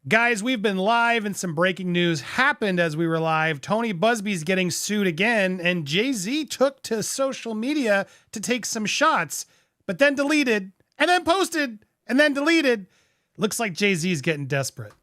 Guys, we've been live and some breaking news happened as we were live. Tony Buzbee's getting sued again, and Jay-Z took to social media to take some shots, but then deleted, and then posted, and then deleted. Looks like Jay-Z's getting desperate.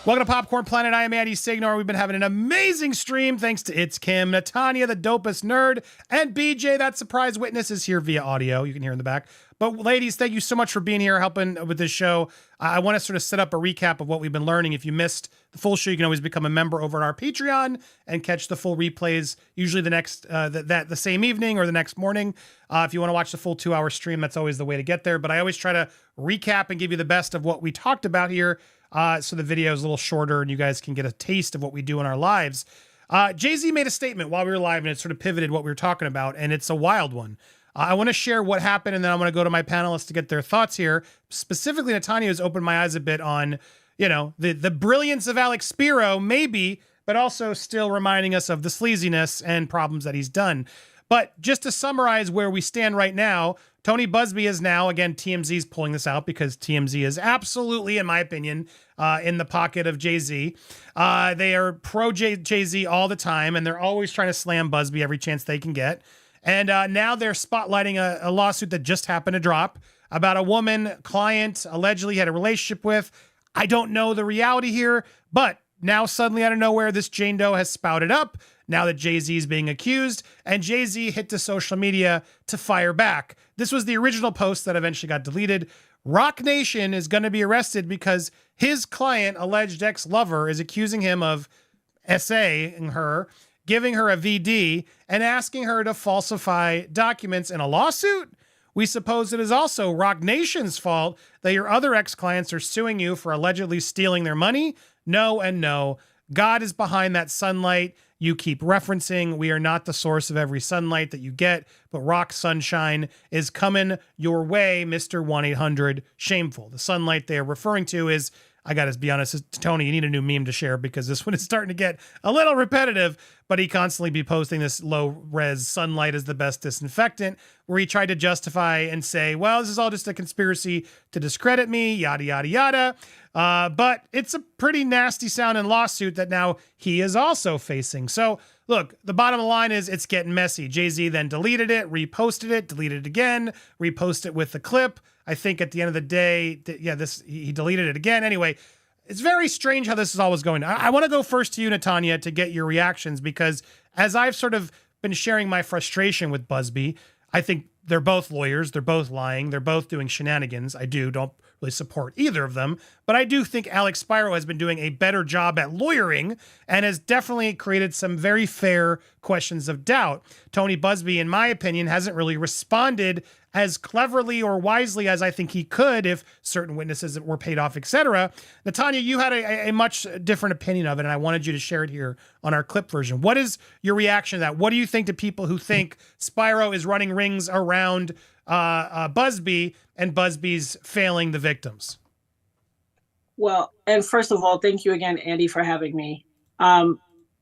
Welcome to Popcorn Planet. I am Andy Signore. We've been having an amazing stream thanks to It's Kim, Natanya, the dopest nerd, and BJ, that surprise witness, is here via audio. You can hear in the back. But ladies, thank you so much for being here, helping with this show. I want to sort of set up a recap of what we've been learning. If you missed the full show, you can always become a member over at our Patreon and catch the full replays, usually the next the same evening or the next morning. If you want to watch the full 2-hour stream, that's always the way to get there. But I always try to recap and give you the best of what we talked about here. So the video is a little shorter and you guys can get a taste of what we do in our lives. Jay-Z made a statement while we were live and it sort of pivoted what we were talking about, and it's a wild one. I want to share what happened, and then I want to go to my panelists to get their thoughts here. Specifically, Natanya has opened my eyes a bit on, you know, the brilliance of Alex Spiro, maybe, but also still reminding us of the sleaziness and problems that he's done. But just to summarize where we stand right now, Tony Buzbee is now, again, TMZ's pulling this out because TMZ is absolutely, in my opinion, in the pocket of Jay-Z. They are pro Jay-Z all the time, and they're always trying to slam Buzbee every chance they can get. And now they're spotlighting a lawsuit that just happened to drop about a woman client allegedly had a relationship with. I don't know the reality here, but now suddenly out of nowhere, this Jane Doe has spouted up now that Jay-Z is being accused, and Jay-Z hit to social media to fire back. This was the original post that eventually got deleted. Rock Nation is going to be arrested because his client, alleged ex-lover, is accusing him of SA-ing her, giving her a VD, and asking her to falsify documents in a lawsuit. We suppose it is also Rock Nation's fault that your other ex-clients are suing you for allegedly stealing their money? No and no. God is behind that sunlight you keep referencing. We are not the source of every sunlight that you get, but Rock Sunshine is coming your way, Mr. 1-800 Shameful. The sunlight they are referring to is, I got to be honest, Tony, you need a new meme to share because this one is starting to get a little repetitive, but he constantly be posting this low-res sunlight as the best disinfectant, where he tried to justify and say, well, this is all just a conspiracy to discredit me, yada, yada, yada. But it's a pretty nasty sounding lawsuit that now he is also facing. So look, the bottom line is it's getting messy. Jay-Z then deleted it, reposted it, deleted it again, reposted it with the clip. I think at the end of the day, he deleted it again. Anyway, it's very strange how this is always going. I want to go first to you, Natanya, to get your reactions, because as I've sort of been sharing my frustration with Buzbee, I think they're both lawyers. They're both lying. They're both doing shenanigans. Don't really support either of them, but I do think Alex Spiro has been doing a better job at lawyering and has definitely created some very fair questions of doubt. Tony Buzbee, in my opinion, hasn't really responded as cleverly or wisely as I think he could if certain witnesses were paid off, etc. Natanya, you had a much different opinion of it, and I wanted you to share it here on our clip version. What is your reaction to that? What do you think to people who think Spiro is running rings around Buzbee and Buzbee's failing the victims? Well, and first of all, thank you again, Andy, for having me.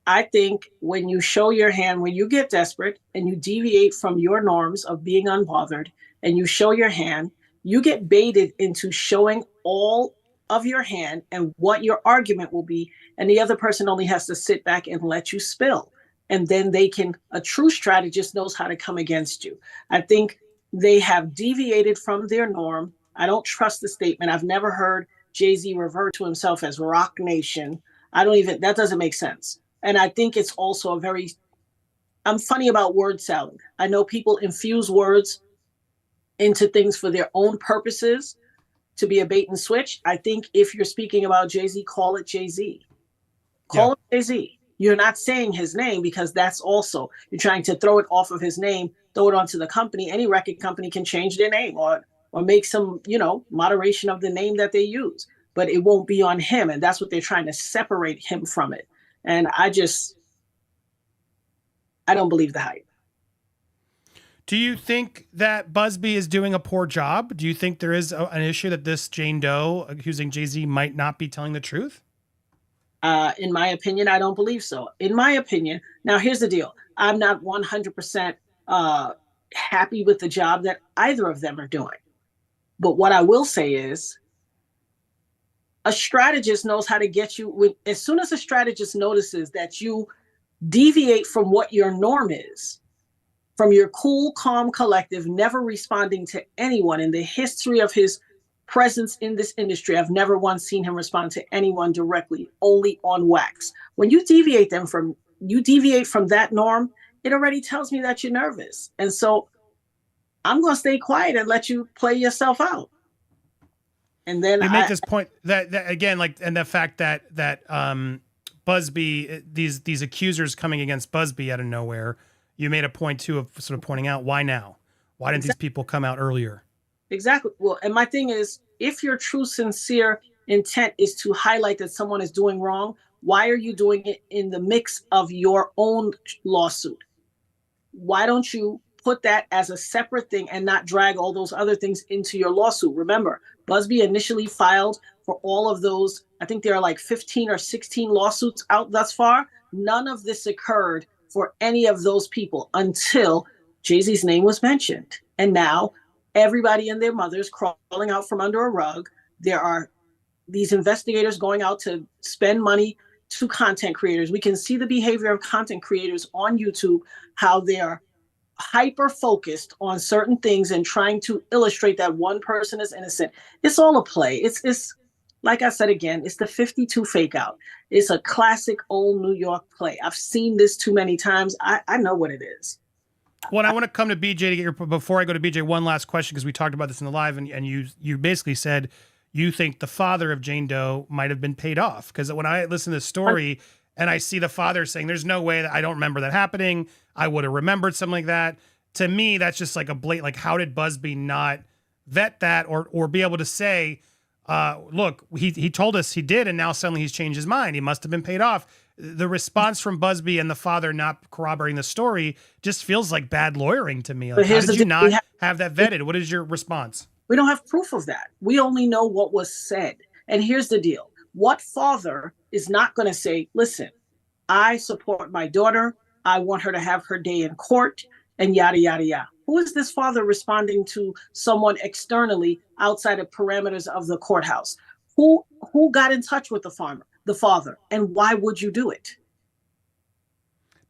I think when you show your hand, when you get desperate and you deviate from your norms of being unbothered and you show your hand, you get baited into showing all of your hand and what your argument will be. And the other person only has to sit back and let you spill. And then a true strategist knows how to come against you. I think they have deviated from their norm. I don't trust the statement. I've never heard Jay-Z refer to himself as Rock Nation. That doesn't make sense. And I think it's also I'm funny about word salad. I know people infuse words into things for their own purposes to be a bait and switch. I think if you're speaking about Jay-Z, call it Jay-Z. Call it Jay-Z. You're not saying his name because you're trying to throw it off of his name, throw it onto the company. Any record company can change their name or make some, moderation of the name that they use, but it won't be on him. And that's what they're trying to separate him from it. And I don't believe the hype. Do you think that Buzbee is doing a poor job? Do you think there is an issue that this Jane Doe accusing Jay-Z might not be telling the truth? In my opinion, I don't believe so. In my opinion, now here's the deal. I'm not 100% happy with the job that either of them are doing. But what I will say is a strategist knows how to get you as soon as a strategist notices that you deviate from what your norm is, from your cool, calm, collective, never responding to anyone in the history of his presence in this industry. I've never once seen him respond to anyone directly, only on wax. When you deviate from that norm, it already tells me that you're nervous. And so I'm going to stay quiet and let you play yourself out. And then you make this point that again, like, and the fact that Buzbee, these accusers coming against Buzbee out of nowhere, you made a point too of sort of pointing out why now? Why didn't these people come out earlier? Exactly. Well, and my thing is, if your true, sincere intent is to highlight that someone is doing wrong, why are you doing it in the mix of your own lawsuit? Why don't you put that as a separate thing and not drag all those other things into your lawsuit? Remember, Buzbee initially filed for all of those. I think there are like 15 or 16 lawsuits out thus far. None of this occurred for any of those people until Jay-Z's name was mentioned. And now everybody and their mothers crawling out from under a rug. There are these investigators going out to spend money to content creators. We can see the behavior of content creators on YouTube, how they are hyper focused on certain things and trying to illustrate that one person is innocent. It's all a play. It's like I said again, it's the 52 fake out. It's a classic old New York play. I've seen this too many times. I know what it is. Well, I want to come to BJ to get your, before I go to BJ, one last question, because we talked about this in the live, and you basically said you think the father of Jane Doe might have been paid off. Because when I listen to the story and I see the father saying, there's no way that I don't remember that happening, I would have remembered something like that. To me, that's just like a blatant, like, how did Buzbee not vet that or be able to say, look, he told us he did, and now suddenly he's changed his mind. He must have been paid off. The response from Buzbee and the father not corroborating the story just feels like bad lawyering to me. Like, how did you not have that vetted? What is your response? We don't have proof of that. We only know what was said. And here's the deal. What father is not going to say, listen, I support my daughter. I want her to have her day in court and yada, yada, yada. Who is this father responding to someone externally outside of parameters of the courthouse? Who got in touch with the father, and why would you do it?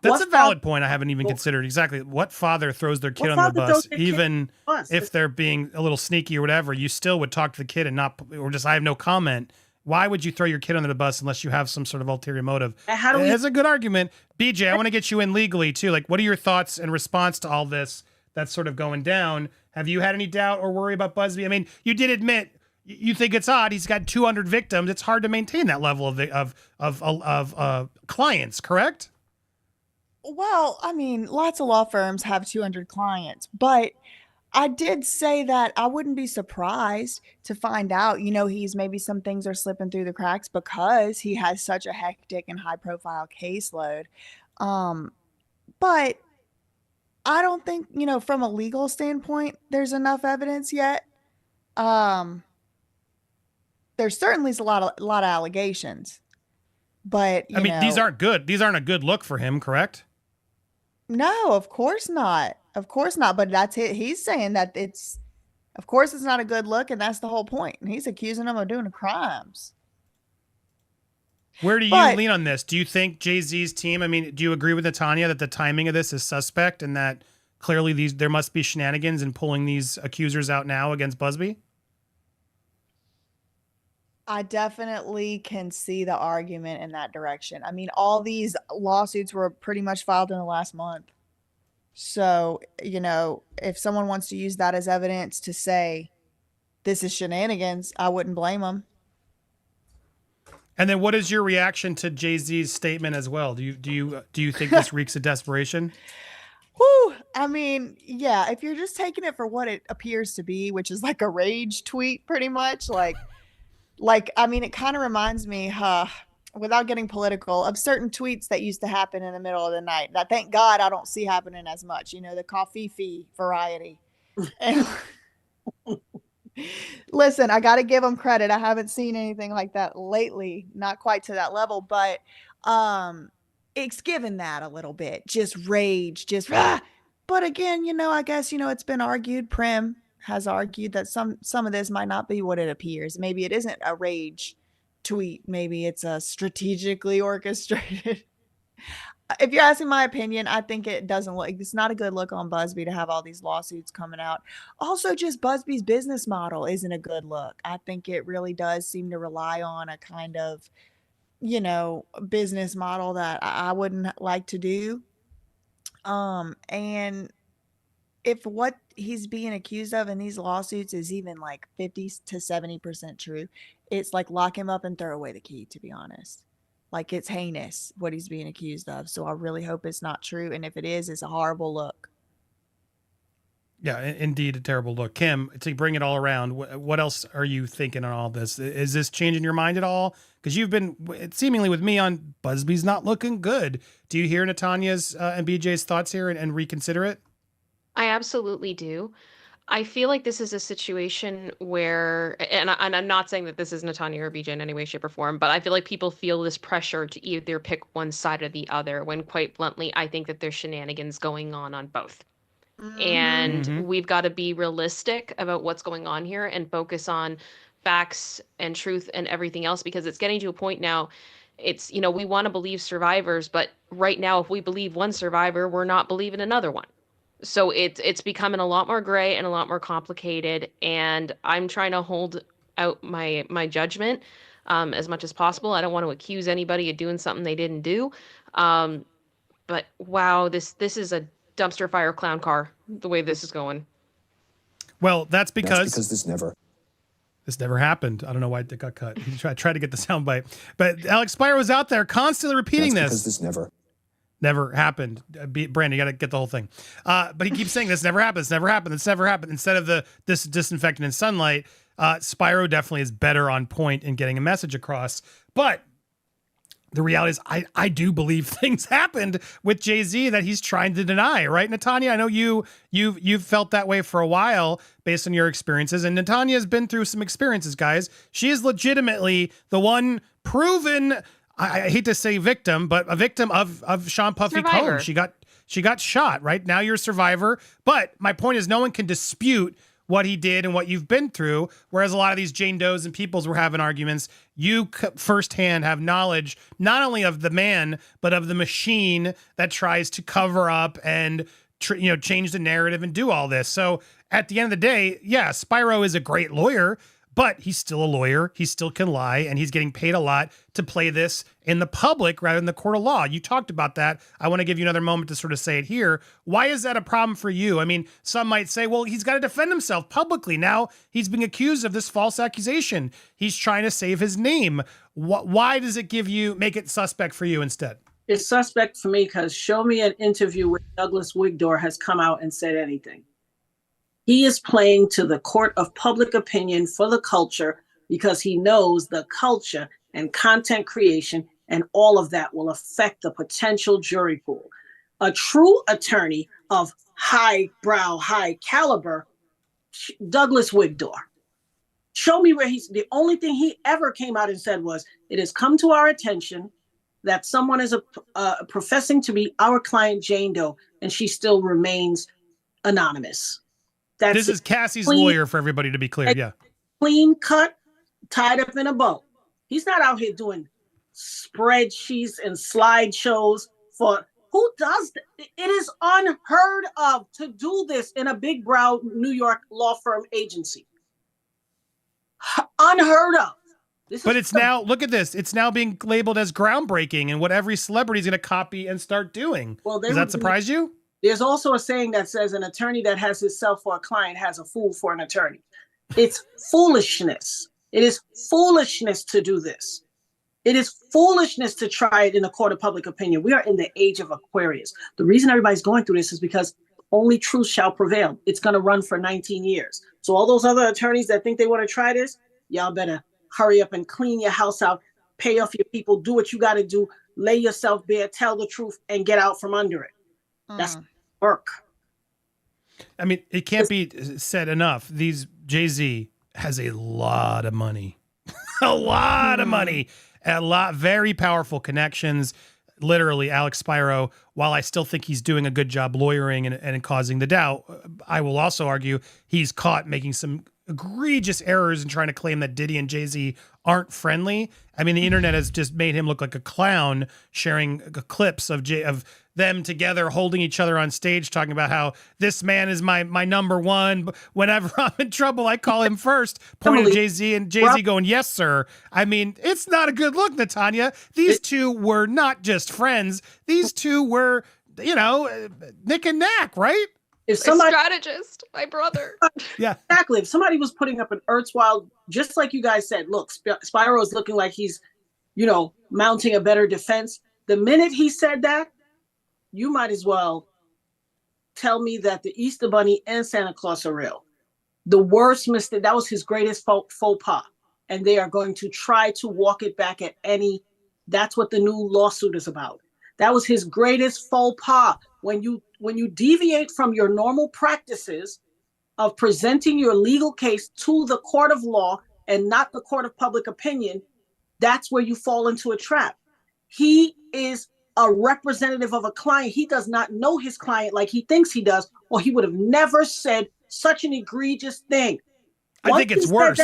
That's a valid point I haven't even considered. Exactly. What father throws their kid on the bus, even if they're being a little sneaky or whatever? You still would talk to the kid and not, or just, I have no comment. Why would you throw your kid under the bus unless you have some sort of ulterior motive? It's a good argument. BJ, I want to get you in legally too. Like, what are your thoughts in response to all this that's sort of going down? Have you had any doubt or worry about Buzbee? I mean, you did admit you think it's odd. He's got 200 victims. It's hard to maintain that level of clients, correct? Well, I mean, lots of law firms have 200 clients, but I did say that I wouldn't be surprised to find out, he's maybe some things are slipping through the cracks because he has such a hectic and high profile caseload. But I don't think, from a legal standpoint, there's enough evidence yet. There certainly is a lot of allegations, but I mean, these aren't good. These aren't a good look for him, correct? No, of course not. Of course not. But that's it. He's saying that of course it's not a good look, and that's the whole point. And he's accusing him of doing crimes. Where do you lean on this? Do you think Jay-Z's team, I mean, do you agree with Natanya that the timing of this is suspect and that clearly there must be shenanigans in pulling these accusers out now against Buzbee? I definitely can see the argument in that direction. I mean, all these lawsuits were pretty much filed in the last month. So, if someone wants to use that as evidence to say this is shenanigans, I wouldn't blame them. And then what is your reaction to Jay-Z's statement as well? Do you think this reeks of desperation? Whew. I mean, yeah, if you're just taking it for what it appears to be, which is like a rage tweet pretty much, I mean, it kind of reminds me, without getting political, of certain tweets that used to happen in the middle of the night that, thank God, I don't see happening as much, the coffee fee variety. And listen, I got to give them credit. I haven't seen anything like that lately, not quite to that level, but it's given that a little bit, just rage, just, but again, I guess, it's been argued, Prim has argued that some of this might not be what it appears. Maybe it isn't a rage tweet. Maybe it's a strategically orchestrated. If you're asking my opinion, I think it doesn't look, it's not a good look on Buzbee to have all these lawsuits coming out. Also, just Buzbee's business model isn't a good look. I think it really does seem to rely on a kind of, you know, business model that I wouldn't like to do. And if what he's being accused of in these lawsuits is even like 50 to 70% true, it's like lock him up and throw away the key, to be honest. Like, it's heinous what he's being accused of. So I really hope it's not true. And if it is, it's a horrible look. Yeah, indeed, a terrible look. Kim, to bring it all around, what else are you thinking on all this? Is this changing your mind at all? Because you've been seemingly with me on Buzbee's not looking good. Do you hear Natania's and BJ's thoughts here and reconsider it? I absolutely do. I feel like this is a situation where, and I'm not saying that this is Natanya or BJ in any way, shape, or form, but I feel like people feel this pressure to either pick one side or the other, when quite bluntly, I think that there's shenanigans going on both. And we've got to be realistic about what's going on here and focus on facts and truth and everything else, because it's getting to a point now. It's, you know, we want to believe survivors, but right now, if we believe one survivor, we're not believing another one. So it's becoming a lot more gray and a lot more complicated, and I'm trying to hold out my judgment as much as possible. I don't want to accuse anybody of doing something they didn't do, but wow, this is a dumpster fire clown car, the way this is going. Well, that's because this never happened. I don't know why it got cut. He tried to get the soundbite, but Alex Spiro was out there constantly repeating this. Because this never happened. Brandon, you got to get the whole thing. But he keeps saying this never happened. This never happened. This never happened. Instead of this disinfectant in sunlight, Spiro definitely is better on point in getting a message across. But the reality is, I do believe things happened with Jay-Z that he's trying to deny, right, Natanya? I know you've felt that way for a while based on your experiences, and Natanya has been through some experiences, guys. She is legitimately the one proven, I hate to say victim, but a victim of Sean Puffy Survivor. Combs. She got shot, right? Now you're a survivor. But my point is, no one can dispute what he did and what you've been through. Whereas a lot of these Jane Does and Peoples were having arguments, you firsthand have knowledge not only of the man, but of the machine that tries to cover up and change the narrative and do all this. So at the end of the day, yeah, Spiro is a great lawyer, but he's still a lawyer. He still can lie, and he's getting paid a lot to play this in the public rather than the court of law. You talked about that. I want to give you another moment to sort of say it here. Why is that a problem for you? I mean, some might say, well, he's got to defend himself publicly. Now he's being accused of this false accusation. He's trying to save his name. Why does it make it suspect for you instead? It's suspect for me because show me an interview where Douglas Wigdor has come out and said anything. He is playing to the court of public opinion for the culture because he knows the culture and content creation and all of that will affect the potential jury pool. A true attorney of high caliber, Douglas Wigdor. Show me where the only thing he ever came out and said was, it has come to our attention that someone is professing to be our client Jane Doe, and she still remains anonymous. This is Cassie's lawyer, for everybody to be clear. Yeah. Clean cut, tied up in a bow. He's not out here doing spreadsheets and slideshows for who does that? It is unheard of to do this in a big brow New York law firm agency. Unheard of. But it's now, look at this. It's now being labeled as groundbreaking and what every celebrity is going to copy and start doing. Well, does that surprise you? There's also a saying that says an attorney that has himself for a client has a fool for an attorney. It's foolishness. It is foolishness to do this. It is foolishness to try it in a court of public opinion. We are in the age of Aquarius. The reason everybody's going through this is because only truth shall prevail. It's going to run for 19 years. So all those other attorneys that think they want to try this, y'all better hurry up and clean your house out, pay off your people, do what you got to do, lay yourself bare, tell the truth, and get out from under it. That's work. I mean, it can't be said enough. Jay-Z has a lot of money, a lot of money, very powerful connections. literally Alex Spiro, while I still think he's doing a good job lawyering and causing the doubt, I will also argue he's caught making some egregious errors in trying to claim that Diddy and Jay-Z aren't friendly. I mean, the internet has just made him look like a clown, sharing clips of them together holding each other on stage, talking about how this man is my number one. Whenever I'm in trouble, I call him first, pointing at Jay-Z, and Jay-Z going, yes, sir. I mean, it's not a good look, Natanya. These two were not just friends. These two were, Nick and Nack, right? If somebody, strategist, my brother. Yeah, exactly. If somebody was putting up an erstwhile, just like you guys said, look, Spyro is looking like he's, mounting a better defense. The minute he said that, you might as well tell me that the Easter Bunny and Santa Claus are real. The worst mistake, that was his greatest faux pas. And they are going to try to walk it back at that's what the new lawsuit is about. That was his greatest faux pas. When you deviate from your normal practices of presenting your legal case to the court of law and not the court of public opinion, that's where you fall into a trap. He is a representative of a client. He does not know his client like he thinks he does, or he would have never said such an egregious thing. I think it's worse.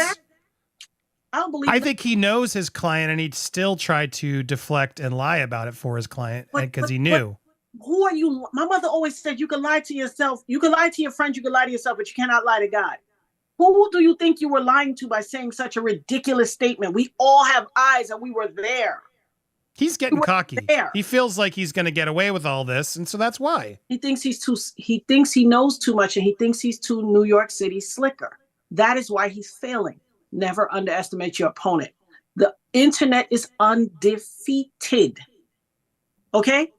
I don't believe I think he knows his client and he'd still try to deflect and lie about it for his client because he knew. Who are you? My mother always said you can lie to yourself. You can lie to your friends. You can lie to yourself, but you cannot lie to God. Who do you think you were lying to by saying such a ridiculous statement? We all have eyes and we were there. He's getting cocky. He feels like he's going to get away with all this. And so that's why. He thinks he thinks he knows too much, and he thinks he's too New York City slicker. That is why he's failing. Never underestimate your opponent. The internet is undefeated. Okay?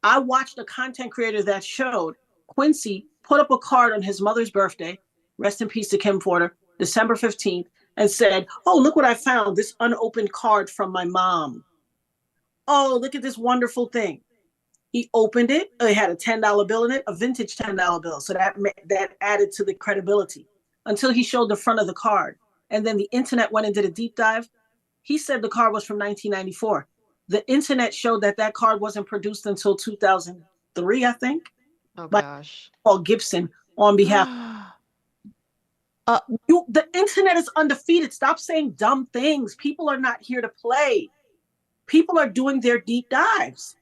I watched a content creator that showed Quincy put up a card on his mother's birthday, rest in peace to Kim Porter, December 15th, and said, oh, look what I found, this unopened card from my mom. Oh, look at this wonderful thing. He opened it. It had a $10 bill in it, a vintage $10 bill. So that added to the credibility until he showed the front of the card. And then the internet went and did a deep dive. He said the card was from 1994. The internet showed that card wasn't produced until 2003, I think. Oh, gosh. Paul Gibson on behalf. The internet is undefeated. Stop saying dumb things. People are not here to play. People are doing their deep dives.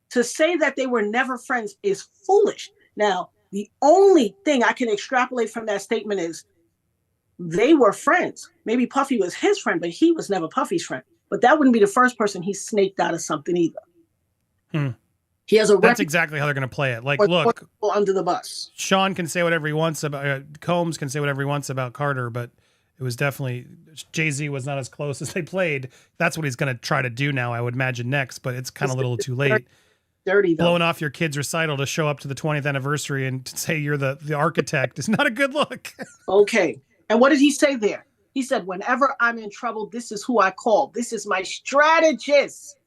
To say that they were never friends is foolish. Now, the only thing I can extrapolate from that statement is they were friends. Maybe Puffy was his friend, but he was never Puffy's friend. But that wouldn't be the first person he snaked out of something either. He has That's exactly how they're going to play it. Like, look, under the bus. Sean can say whatever he wants about Combs can say whatever he wants about Carter, but it was definitely Jay-Z was not as close as they played. That's what he's going to try to do now, I would imagine next, but it's kind of a little too late. Dirty, though. Blowing off your kid's recital to show up to the 20th anniversary and to say you're the architect is not a good look. Okay. And what did he say there? He said, whenever I'm in trouble, this is who I call. This is my strategist.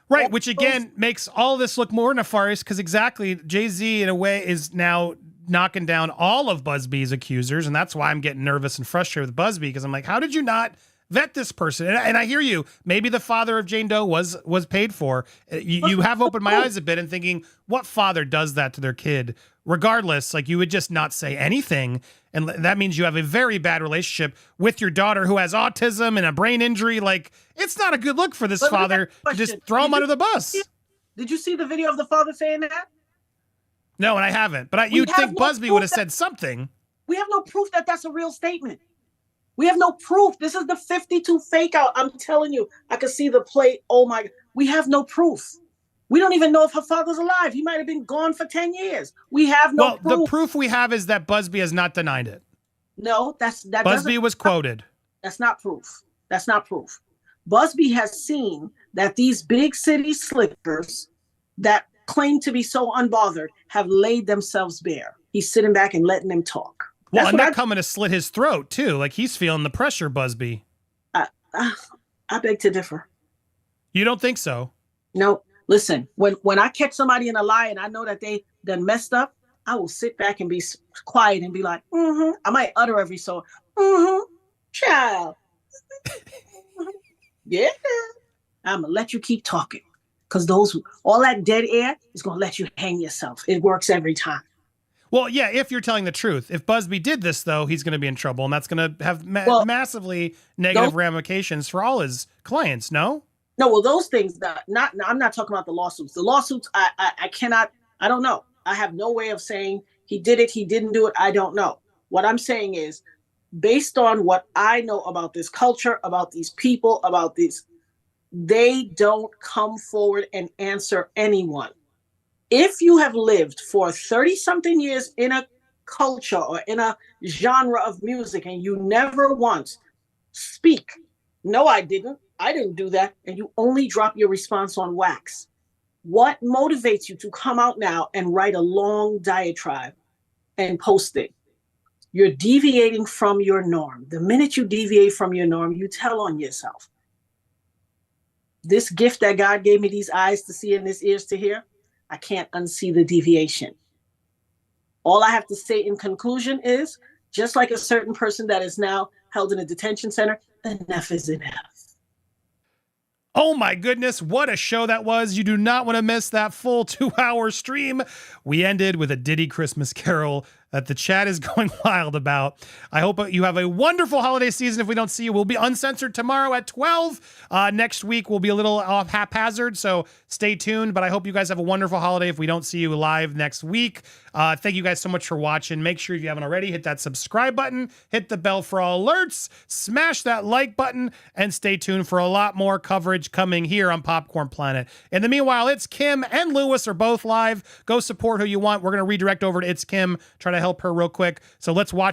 Right, which again makes all this look more nefarious because exactly Jay-Z in a way is now knocking down all of Buzbee's accusers, and that's why I'm getting nervous and frustrated with Buzbee because I'm like, how did you not vet this person? And I hear you. Maybe the father of Jane Doe was paid for. You have opened my eyes a bit and thinking, what father does that to their kid? Regardless, like you would just not say anything. And that means you have a very bad relationship with your daughter who has autism and a brain injury. Like, it's not a good look for this father to just throw him under the bus. Did you see the video of the father saying that? No, and I haven't. But you'd think Buzbee would have said something. We have no proof that that's a real statement. We have no proof. This is the 52 fake out. I'm telling you, I could see the plate. Oh my, we have no proof. We don't even know if her father's alive. He might have been gone for 10 years. We have no proof. The proof we have is that Buzbee has not denied it. No, that Buzbee was quoted. That's not proof. That's not proof. Buzbee has seen that these big city slickers that claim to be so unbothered have laid themselves bare. He's sitting back and letting them talk. Well, and they're coming to slit his throat, too. Like, he's feeling the pressure, Buzbee. I beg to differ. You don't think so? No. Listen, when I catch somebody in a lie and I know that they done messed up, I will sit back and be quiet and be like, I might utter every child. Yeah. I'm going to let you keep talking. Because all that dead air is going to let you hang yourself. It works every time. Well, yeah, if you're telling the truth. If Buzbee did this, though, he's going to be in trouble, and that's going to have massively negative ramifications for all his clients, no? No, well, those things, I'm not talking about the lawsuits. The lawsuits, I cannot, I don't know. I have no way of saying he did it, he didn't do it, I don't know. What I'm saying is, based on what I know about this culture, about these people, about these, they don't come forward and answer anyone. If you have lived for 30-something years in a culture or in a genre of music and you never once speak, no, I didn't do that, and you only drop your response on wax, what motivates you to come out now and write a long diatribe and post it? You're deviating from your norm. The minute you deviate from your norm, you tell on yourself. This gift that God gave me, these eyes to see and these ears to hear, I can't unsee the deviation. All I have to say in conclusion is, just like a certain person that is now held in a detention center, enough is enough. Oh my goodness, what a show that was. You do not want to miss that full 2-hour stream. We ended with a Diddy Christmas Carol that the chat is going wild about. I hope you have a wonderful holiday season. If we don't see you, we'll be uncensored tomorrow at 12. Next week, we'll be a little off haphazard, so stay tuned. But I hope you guys have a wonderful holiday if we don't see you live next week. Thank you guys so much for watching. Make sure if you haven't already, hit that subscribe button, hit the bell for all alerts, smash that like button, and stay tuned for a lot more coverage coming here on Popcorn Planet. In the meanwhile, It's Kim and Lewis are both live. Go support who you want. We're going to redirect over to It's Kim, try to help her real quick. So let's watch